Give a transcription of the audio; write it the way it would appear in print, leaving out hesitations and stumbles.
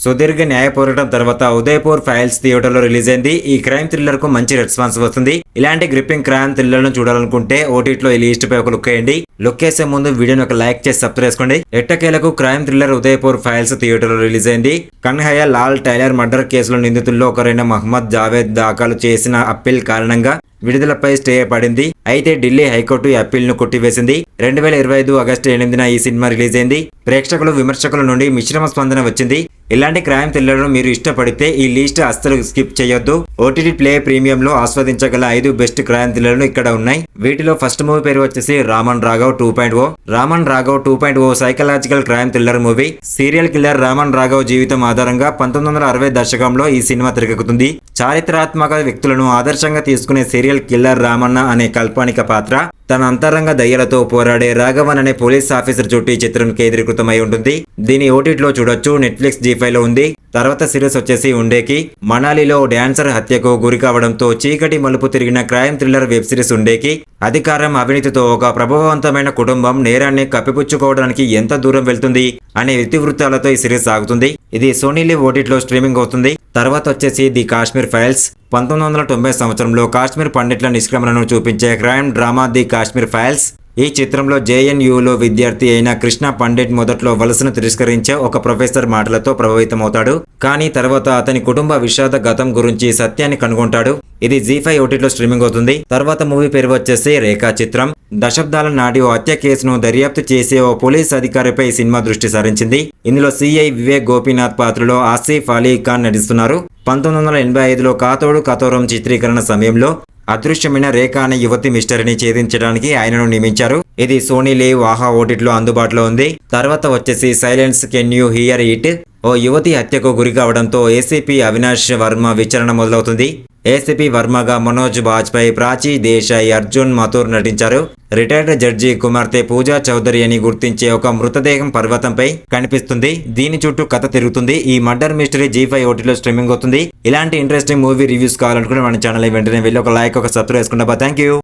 సుదీర్ఘ న్యాయ పోరాటం తర్వాత ఉదయపూర్ ఫైల్స్ థియేటర్ లో రిలీజ్ అయింది. ఈ క్రైమ్ థ్రిల్లర్ కు మంచి రెస్పాన్స్ వస్తుంది. ఇలాంటి గ్రిప్పింగ్ క్రైమ్ థ్రిల్లర్ ను చూడాలనుకుంటే ఓటీటీలో ఈ లిస్ట్ పై ఒక లుక్ వేయండి. లుక్ వేసే ముందు వీడియోని ఒక లైక్ చేసి సబ్స్క్రైబ్ చేసుకోండి. ఎట్టకేలకు crime thriller Udaipur files theatre లో రిలీజ్ అయింది. కన్హయ్య లాల్ టైలర్ మర్డర్ కేసులో నిందితుల్లో ఒకరైన మహమ్మద్ జావేద్ దాఖలు చేసిన అప్పీల్ కారణంగా విడుదలపై స్టే పడింది. అయితే ఢిల్లీ హైకోర్టు ఈ అప్పీల్ ను కొట్టివేసింది. 2025 ఆగస్టు 8న ఈ సినిమా రిలీజ్ అయింది. ప్రేక్షకులు విమర్శకుల నుండి మిశ్రమ స్పందన వచ్చింది. ఇలాంటి క్రైమ్ థ్రిల్లర్ మీరు ఇష్టపడితే ఈ లిస్ట్ అస్సలు స్కిప్ చేయొద్దు. ఓటీటీ ప్లే ప్రీమియం లో ఆస్వాదించగల 5 బెస్ట్ క్రైమ్ థ్రిల్లర్లు ఇక్కడ ఉన్నాయి. వీటిలో ఫస్ట్ మూవీ పేరు వచ్చేసి Raman Raghav 2.0. Raman Raghav 2.0 psychological crime thriller movie. Serial killer Raman Raghav జీవితం ఆధారంగా 1960 దశకంలో ఈ సినిమా తెరకెక్కుతుంది. చారిత్రాత్మక వ్యక్తులను ఆదర్శంగా తీసుకునే సీరియల్ కిల్లర్ రామన్న అనే కాల్పనిక పాత్ర తన అంతరంగ దయ్యాలతో పోరాడే రాఘవన్ అనే పోలీస్ ఆఫీసర్ చుట్టూ ఈ చిత్రం కేంద్రీకృతమై ఉంటుంది. దీని ఓటీటీలో చూడొచ్చు. నెట్ఫ్లిక్స్ G5 లో ఉంది. తర్వాత సిరీస్ వచ్చేసి ఉండేకి. మనాలిలో డాన్సర్ హత్యకు గురి కావడంతో చీకటి మలుపు తిరిగిన క్రైమ్ థ్రిల్లర్ వెబ్ సిరీస్ ఉండేకి. అధికారం అవినీతితో ఒక ప్రభావవంతమైన కుటుంబం నేరాన్ని కప్పిపుచ్చుకోవడానికి ఎంత దూరం వెళ్తుంది అనే ఇతివృత్తాలతో ఈ సిరీస్ సాగుతుంది. ఇది సోనీ లివ్ ఓటీటీలో స్ట్రీమింగ్ అవుతుంది. తర్వాత వచ్చేసి ది కాశ్మీర్ ఫైల్స్. 1990 సంవత్సరంలో కాశ్మీర్ పండిట్ల నిష్క్రమణను చూపించే crime drama the Kashmir files. ఈ చిత్రంలో JNUలో విద్యార్థి అయిన కృష్ణ పండిట్ మొదట్లో వలసను తిరస్కరించే ఒక ప్రొఫెసర్ మాటలతో ప్రభావితమవుతాడు. కానీ తర్వాత అతని కుటుంబ విషాద గతం గురించి సత్యాన్ని కనుగొంటాడు. ఇది G5 ఓటీటీలో స్ట్రీమింగ్ అవుతుంది. తర్వాత మూవీ పేరు వచ్చేసి రేఖా చిత్రం. దశాబ్దాల నాటి ఓ హత్య కేసును దర్యాప్తు చేసే ఓ పోలీస్ అధికారిపై ఈ సినిమా దృష్టి సారించింది. ఇందులో CI వివేక్ గోపీనాథ్ పాత్రలో ఆసిఫ్ అలీ ఖాన్ నటిస్తున్నారు. 1985లో కాతోడు కతోరం చిత్రీకరణ సమయంలో అదృశ్యమైన రేఖ అనే యువతి మిస్టరీని ఛేదించడానికి ఆయనను నియమించారు. ఇది సోనీ లివ్ ఆహా ఓటీటీలో అందుబాటులో ఉంది. తర్వాత వచ్చేసి silence can you hear it. ఓ యువతి హత్యకు గురి కావడంతో ఏసీపీ అవినాష్ వర్మ విచారణ మొదలవుతుంది. ఏసీపీ వర్మగా మనోజ్ బాజ్పేయి, ప్రాచీ దేశాయ్, అర్జున్ మథుర్ నటించారు. రిటైర్డ్ జడ్జి కుమార్తె పూజా చౌదరి అని గుర్తించే ఒక మృతదేహం పర్వతంపై కనిపిస్తుంది. దీని చుట్టూ కథ తిరుగుతుంది. ఈ మర్డర్ మిస్టరీ G5 ఓటీటీలో స్ట్రీమింగ్ అవుతుంది. ఇలాంటి ఇంట్రెస్టింగ్ మూవీ రివ్యూస్ కావాలనుకుంటే మన ఛానల్ వెంటనే వెళ్ళి ఒక లైక్ ఒక సబ్స్క్రైబ్ చేసుకుంటా. Thank you.